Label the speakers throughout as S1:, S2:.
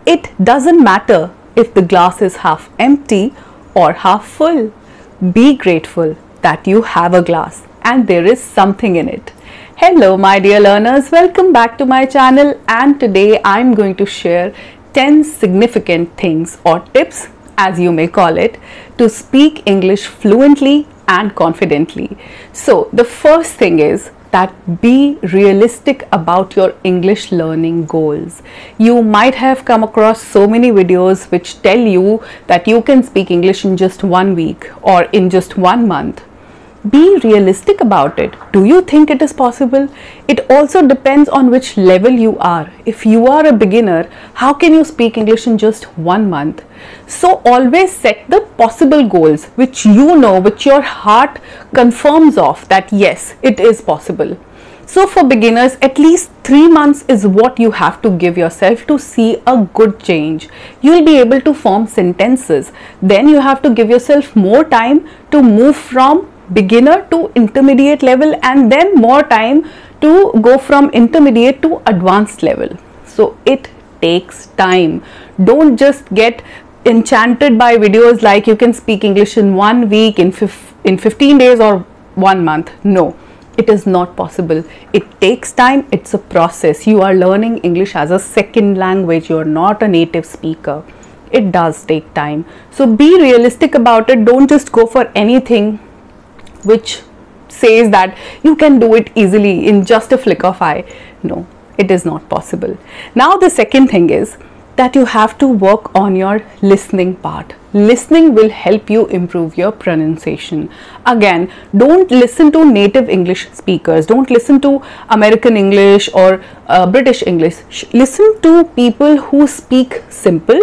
S1: It doesn't matter if the glass is half empty or half full. Be grateful that you have a glass and there is something in it. Hello my dear learners, welcome back to my channel, and today I'm going to share 10 significant things or tips, as you may call it, to speak English fluently and confidently. So the first thing is that be realistic about your English learning goals. You might have come across so many videos which tell you that you can speak English in just 1 week or in just 1 month. Be realistic about it. Do you think it is possible? It also depends on which level you are. If you are a beginner, how can you speak English in just 1 month? So always set the possible goals which you know, which your heart confirms of that yes, it is possible. So for beginners, at least 3 months is what you have to give yourself to see a good change. You will be able to form sentences. Then you have to give yourself more time to move from beginner to intermediate level, and then more time to go from intermediate to advanced level. So it takes time. Don't just get enchanted by videos like you can speak English in 1 week, in 15 days or 1 month. No, it is not possible. It takes time. It's a process. You are learning English as a second language. You are not a native speaker. It does take time. So be realistic about it. Don't just go for anything which says that you can do it easily in just a flick of eye. No, it is not possible. Now the second thing is that you have to work on your listening part. Listening will help you improve your pronunciation. Again, don't listen to native English speakers. Don't listen to American English or British English. Listen to people who speak simple.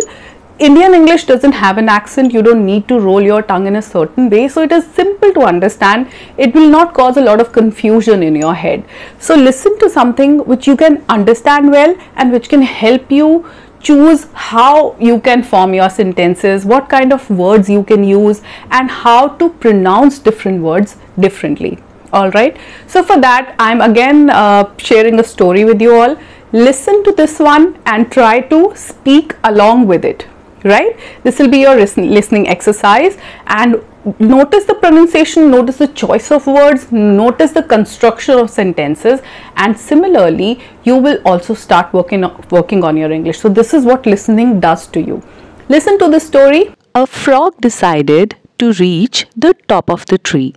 S1: Indian English doesn't have an accent. You don't need to roll your tongue in a certain way. So it is simple to understand. It will not cause a lot of confusion in your head. So listen to something which you can understand well and which can help you choose how you can form your sentences, what kind of words you can use, and how to pronounce different words differently. Alright. So for that, I'm again sharing a story with you all. Listen to this one and try to speak along with it. Right? This will be your listening exercise, and notice the pronunciation, notice the choice of words, notice the construction of sentences, and similarly you will also start working on your English. So this is what listening does to you. Listen to this story.
S2: A frog decided to reach the top of the tree.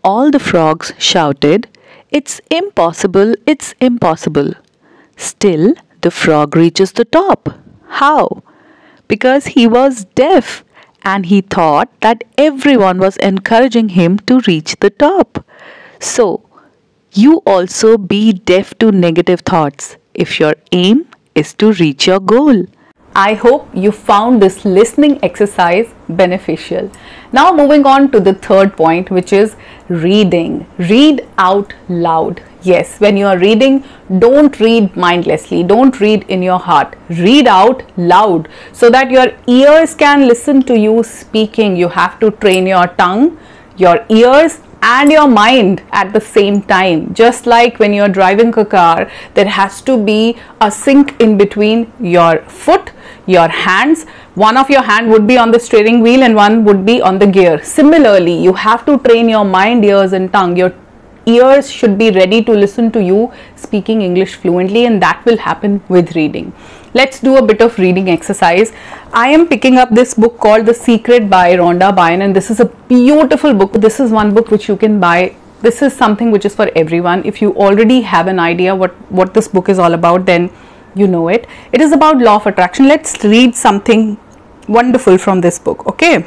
S2: All the frogs shouted, "It's impossible, it's impossible." Still, the frog reaches the top. How? Because he was deaf and he thought that everyone was encouraging him to reach the top. So, you also be deaf to negative thoughts if your aim is to reach your goal.
S1: I hope you found this listening exercise beneficial. Now moving on to the third point, which is reading. Read out loud. Yes, when you are reading, don't read mindlessly. Don't read in your heart. Read out loud so that your ears can listen to you speaking. You have to train your tongue, your ears, and your mind at the same time. Just like when you're driving a car, there has to be a sync in between your foot, your hands. One of your hand would be on the steering wheel and one would be on the gear. Similarly, you have to train your mind, ears, and tongue. Your ears should be ready to listen to you speaking English fluently, and that will happen with reading. Let's do a bit of reading exercise. I am picking up this book called The Secret by Rhonda Byrne, and this is a beautiful book. This is one book which you can buy. This is something which is for everyone. If you already have an idea what this book is all about, then you know it. It is about law of attraction. Let's read something wonderful from this book. Okay.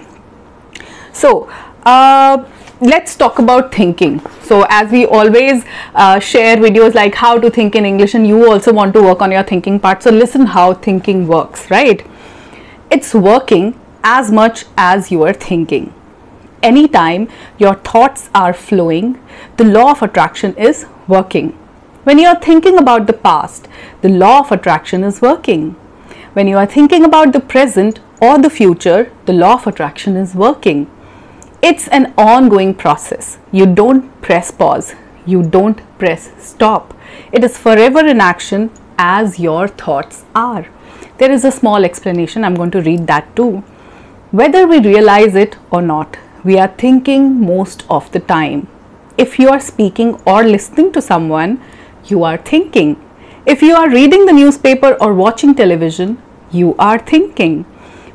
S1: So, let's talk about thinking. So as we always share videos like how to think in English, and you also want to work on your thinking part. So listen how thinking works, right? It's working as much as you are thinking. Anytime your thoughts are flowing, the law of attraction is working. When you are thinking about the past, the law of attraction is working. When you are thinking about the present or the future, the law of attraction is working. It's an ongoing process. You don't press pause. You don't press stop. It is forever in action as your thoughts are. There is a small explanation. I'm going to read that too. Whether we realize it or not, we are thinking most of the time. If you are speaking or listening to someone, you are thinking. If you are reading the newspaper or watching television, you are thinking.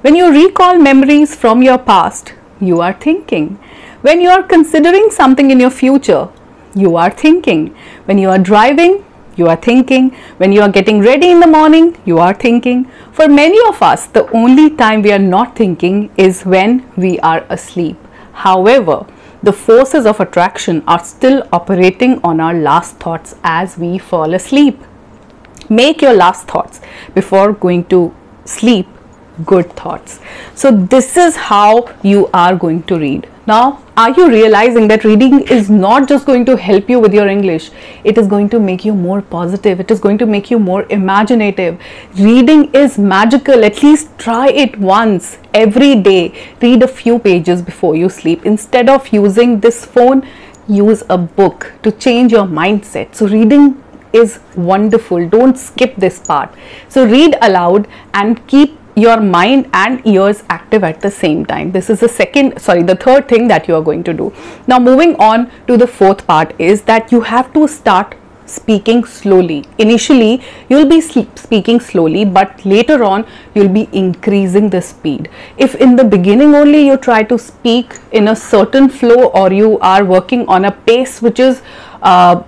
S1: When you recall memories from your past, you are thinking. When you are considering something in your future, you are thinking. When you are driving, you are thinking. When you are getting ready in the morning, you are thinking. For many of us, the only time we are not thinking is when we are asleep. However, the forces of attraction are still operating on our last thoughts as we fall asleep. Make your last thoughts before going to sleep good thoughts. So this is how you are going to read. Now, are you realizing that reading is not just going to help you with your English? It is going to make you more positive. It is going to make you more imaginative. Reading is magical. At least try it once every day. Read a few pages before you sleep. Instead of using this phone, use a book to change your mindset. So reading is wonderful. Don't skip this part. So read aloud and keep your mind and ears active at the same time. This is the third thing that you are going to do. Now moving on to the fourth part is that you have to start speaking slowly. Initially you will be speaking slowly, but later on you will be increasing the speed. If in the beginning only you try to speak in a certain flow, or you are working on a pace which is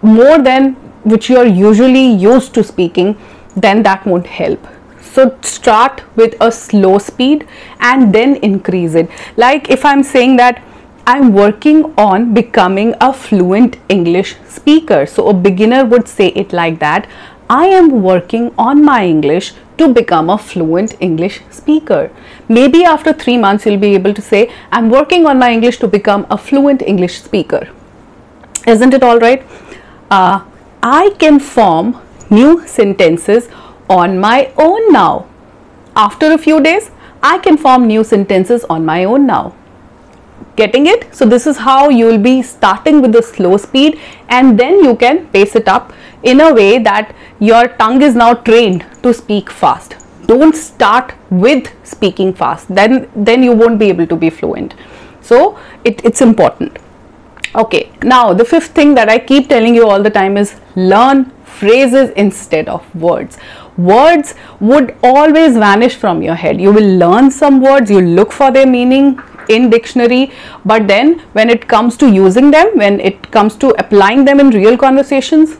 S1: more than which you are usually used to speaking, then that won't help. So start with a slow speed and then increase it. Like if I'm saying that I'm working on becoming a fluent English speaker. So a beginner would say it like that. I am working on my English to become a fluent English speaker. Maybe after 3 months you'll be able to say, I'm working on my English to become a fluent English speaker. Isn't it all right? I can form new sentences on my own now. After a few days, I can form new sentences on my own now. Getting it? So this is how you will be starting with the slow speed, and then you can pace it up in a way that your tongue is now trained to speak fast. Don't start with speaking fast. Then you won't be able to be fluent. So it's important. Okay, now the fifth thing that I keep telling you all the time is learn phrases instead of words. Words would always vanish from your head. You will learn some words, you look for their meaning in dictionary, but then when it comes to using them, when it comes to applying them in real conversations,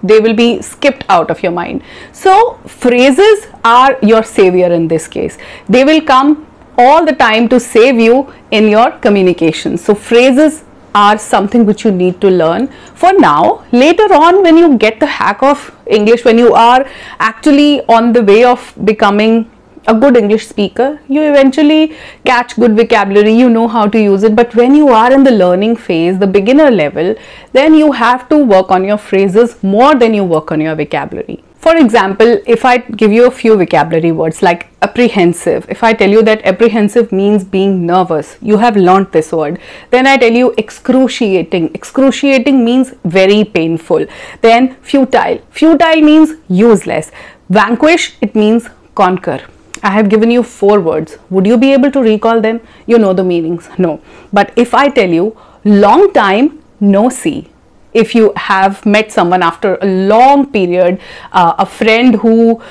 S1: they will be skipped out of your mind. So phrases are your savior in this case. They will come all the time to save you in your communication. So phrases are something which you need to learn for now. Later on, when you get the hack of English, when you are actually on the way of becoming a good English speaker, you eventually catch good vocabulary, you know how to use it. But when you are in the learning phase, the beginner level, then you have to work on your phrases more than you work on your vocabulary. For example, if I give you a few vocabulary words like apprehensive, if I tell you that apprehensive means being nervous, you have learnt this word. Then I tell you excruciating, excruciating means very painful. Then futile, futile means useless. Vanquish, it means conquer. I have given you 4 words. Would you be able to recall them? You know the meanings? No. But if I tell you long time no see, if you have met someone after a long period, a friend who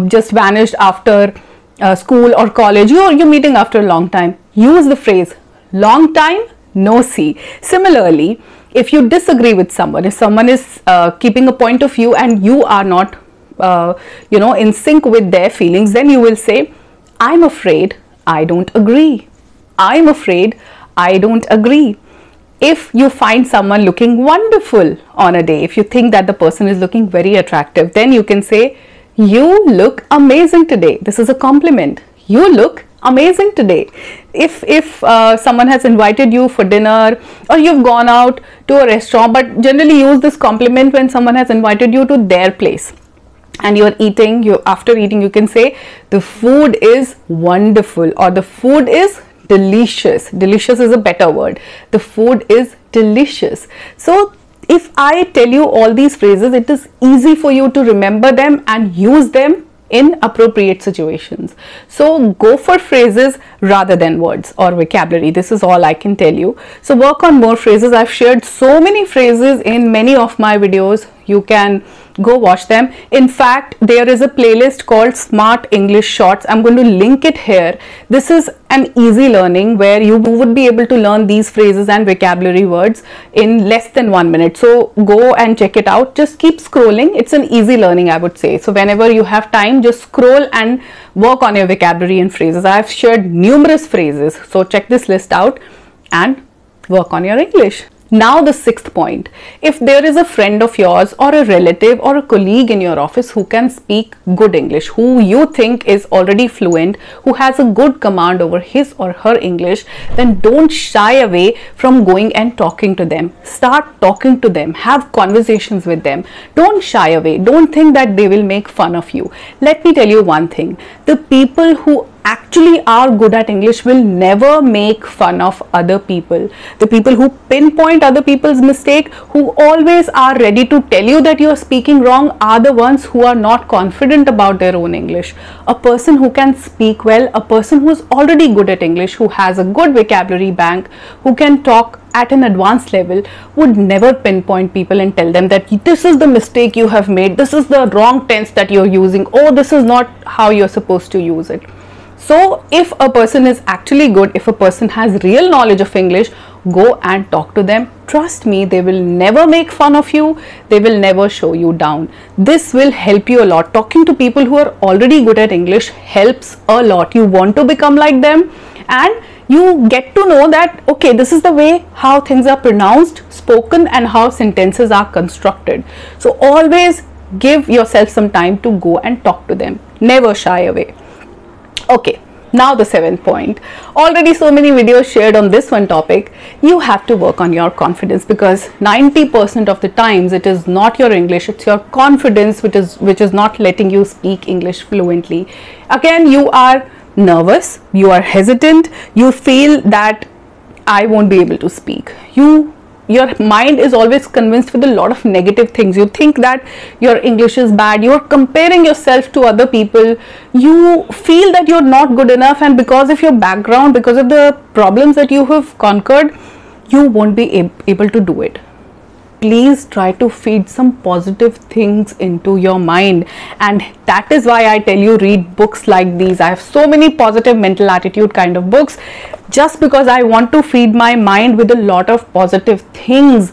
S1: just vanished after school or college, you're meeting after a long time, use the phrase long time no see. Similarly, if you disagree with someone, if someone is keeping a point of view and you are not in sync with their feelings, then you will say, I'm afraid I don't agree. I'm afraid I don't agree. If you find someone looking wonderful on a day, if you think that the person is looking very attractive, then you can say, you look amazing today. This is a compliment. You look amazing today. If someone has invited you for dinner, or you've gone out to a restaurant, but generally use this compliment when someone has invited you to their place and you're eating, after eating you can say, the food is wonderful, or the food is delicious. Delicious is a better word. The food is delicious. So if I tell you all these phrases, it is easy for you to remember them and use them in appropriate situations. So go for phrases rather than words or vocabulary. This is all I can tell you. So work on more phrases. I've shared so many phrases in many of my videos. You can go watch them. In fact, there is a playlist called Smart English Shorts. I'm going to link it here. This is an easy learning where you would be able to learn these phrases and vocabulary words in less than 1 minute. So go and check it out. Just keep scrolling. It's an easy learning, I would say. So whenever you have time, just scroll and work on your vocabulary and phrases. I've shared numerous phrases. So check this list out and work on your English. Now the sixth point, if there is a friend of yours or a relative or a colleague in your office who can speak good English, who you think is already fluent, who has a good command over his or her English, then don't shy away from going and talking to them. Start talking to them, have conversations with them. Don't shy away. Don't think that they will make fun of you. Let me tell you one thing, the people who actually are good at English will never make fun of other people. The people who pinpoint other people's mistake, who always are ready to tell you that you are speaking wrong, are the ones who are not confident about their own English. A person who can speak well, a person who is already good at English, who has a good vocabulary bank, who can talk at an advanced level, would never pinpoint people and tell them that this is the mistake you have made, this is the wrong tense that you're using, oh, this is not how you're supposed to use it. So if a person is actually good, if a person has real knowledge of English, go and talk to them. Trust me, they will never make fun of you. They will never show you down. This will help you a lot. Talking to people who are already good at English helps a lot. You want to become like them and you get to know that, okay, this is the way how things are pronounced, spoken, and how sentences are constructed. So always give yourself some time to go and talk to them. Never shy away. Okay, now the seventh point. Already so many videos shared on this one topic. You have to work on your confidence, because 90% of the times it is not your English, it's your confidence which is not letting you speak English fluently. Again, you are nervous, you are hesitant, you feel that I won't be able to speak. Your mind is always convinced with a lot of negative things. You think that your English is bad, you are comparing yourself to other people, you feel that you're not good enough, and because of your background, because of the problems that you have conquered, you won't be able to do it. Please try to feed some positive things into your mind, and that is why I tell you, read books like these. I have so many positive mental attitude kind of books, just because I want to feed my mind with a lot of positive things.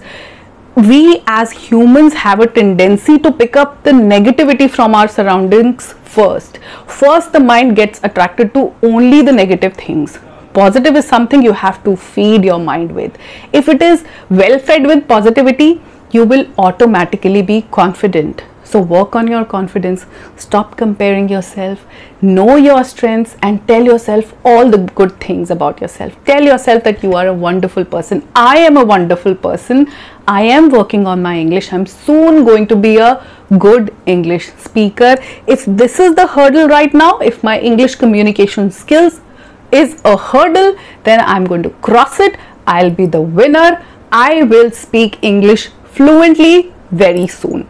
S1: We as humans have a tendency to pick up the negativity from our surroundings first. First, the mind gets attracted to only the negative things. Positive is something you have to feed your mind with. If it is well fed with positivity, you will automatically be confident. So work on your confidence, stop comparing yourself, know your strengths, and tell yourself all the good things about yourself. Tell yourself that you are a wonderful person. I am a wonderful person. I am working on my English. I'm soon going to be a good English speaker. If this is the hurdle right now, if my English communication skills is a hurdle, then I'm going to cross it. I'll be the winner. I will speak English fluently very soon.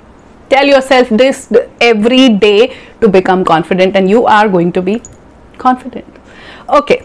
S1: Tell yourself this every day to become confident, and you are going to be confident. Okay,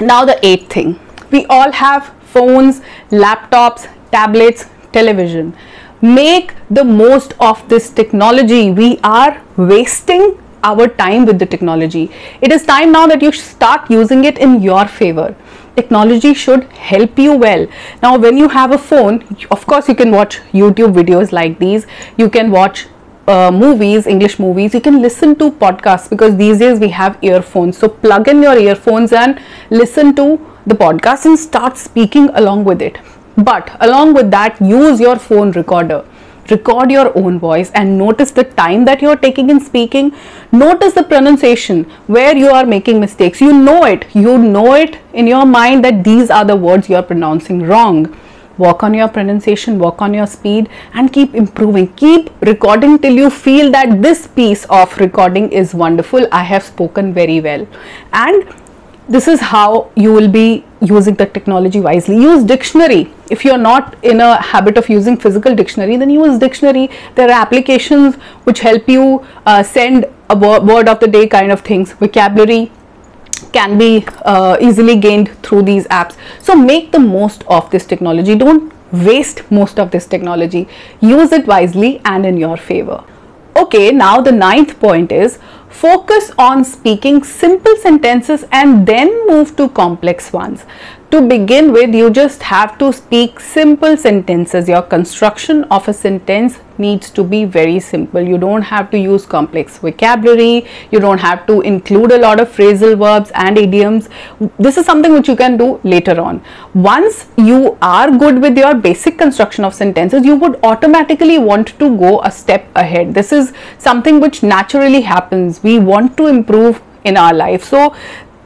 S1: now the eighth thing. We all have phones, laptops, tablets, television. Make the most of this technology. We are wasting our time with the technology. It is time now that you start using it in your favor. Technology should help you well. Now, when you have a phone, of course, you can watch YouTube videos like these. You can watch movies, English movies. You can listen to podcasts, because these days we have earphones. So plug in your earphones and listen to the podcast and start speaking along with it. But along with that, use your phone recorder. Record your own voice and notice the time that you are taking in speaking. Notice the pronunciation, where you are making mistakes. You know it in your mind that these are the words you are pronouncing wrong. Work on your pronunciation, work on your speed, and keep improving. Keep recording till you feel that this piece of recording is wonderful. I have spoken very well. And this is how you will be using the technology wisely. Use dictionary. If you're not in a habit of using physical dictionary, then use dictionary. There are applications which help you send a word of the day kind of things. Vocabulary can be easily gained through these apps. So make the most of this technology. Don't waste most of this technology. Use it wisely and in your favor. Okay, now the 9th point is focus on speaking simple sentences and then move to complex ones. To begin with, you just have to speak simple sentences. Your construction of a sentence needs to be very simple. You don't have to use complex vocabulary. You don't have to include a lot of phrasal verbs and idioms. This is something which you can do later on. Once you are good with your basic construction of sentences, you would automatically want to go a step ahead. This is something which naturally happens. We want to improve in our life. So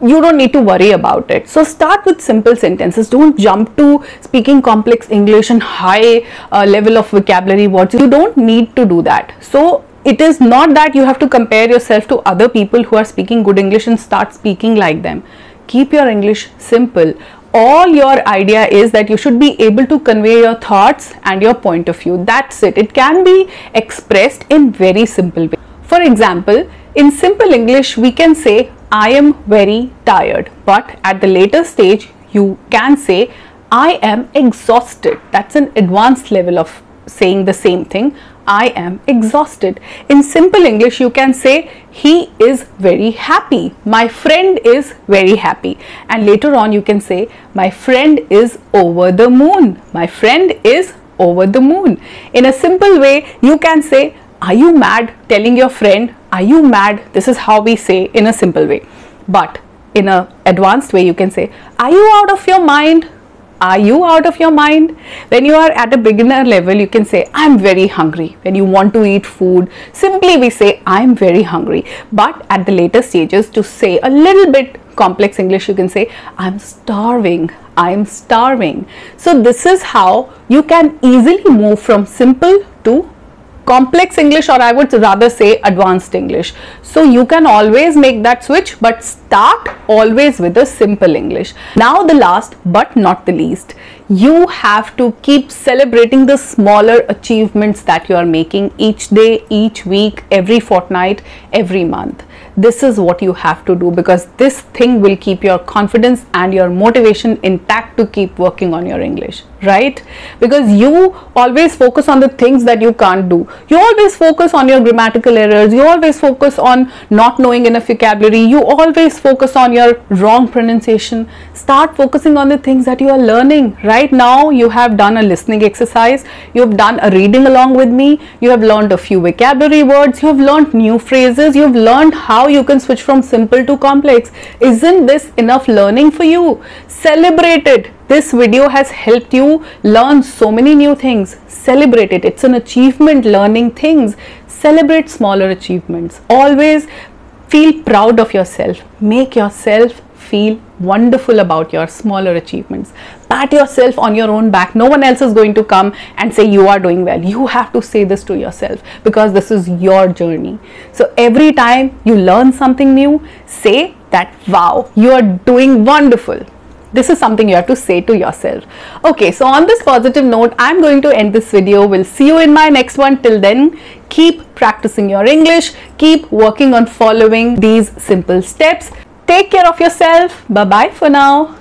S1: you don't need to worry about it. So start with simple sentences. Don't jump to speaking complex English and high level of vocabulary words. You don't need to do that. So it is not that you have to compare yourself to other people who are speaking good English and start speaking like them. Keep your English simple. All your idea is that you should be able to convey your thoughts and your point of view. That's it. It can be expressed in very simple way. For example, in simple English, we can say, I am very tired, but at the later stage, you can say, I am exhausted. That's an advanced level of saying the same thing. I am exhausted. In simple English, you can say, he is very happy. My friend is very happy. And later on, you can say, my friend is over the moon. My friend is over the moon. In a simple way, you can say, are you mad? Telling your friend, are you mad? This is how we say in a simple way. But in an advanced way, you can say, are you out of your mind? Are you out of your mind? When you are at a beginner level, you can say, I'm very hungry. When you want to eat food, simply we say, I'm very hungry. But at the later stages, to say a little bit complex English, you can say, I'm starving. I'm starving. So this is how you can easily move from simple to complex English, or I would rather say advanced English. So you can always make that switch, but start always with a simple English. Now the last but not the least, you have to keep celebrating the smaller achievements that you are making each day, each week, every fortnight, every month. This is what you have to do, because this thing will keep your confidence and your motivation intact to keep working on your English, right? Because you always focus on the things that you can't do. You always focus on your grammatical errors. You always focus on not knowing enough vocabulary. You always focus on your wrong pronunciation. Start focusing on the things that you are learning. Right now, you have done a listening exercise. You have done a reading along with me. You have learned a few vocabulary words. You have learned new phrases. You have learned how you can switch from simple to complex. Isn't this enough learning for you? Celebrate it. This video has helped you learn so many new things. Celebrate it. It's an achievement, learning things. Celebrate smaller achievements. Always feel proud of yourself. Make yourself feel wonderful about your smaller achievements. Pat yourself on your own back. No one else is going to come and say you are doing well. You have to say this to yourself, because this is your journey. So every time you learn something new, say that, wow, you are doing wonderful. This is something you have to say to yourself. Okay, so on this positive note, I'm going to end this video. We'll see you in my next one. Till then, keep practicing your English. Keep working on following these simple steps. Take care of yourself. Bye-bye for now.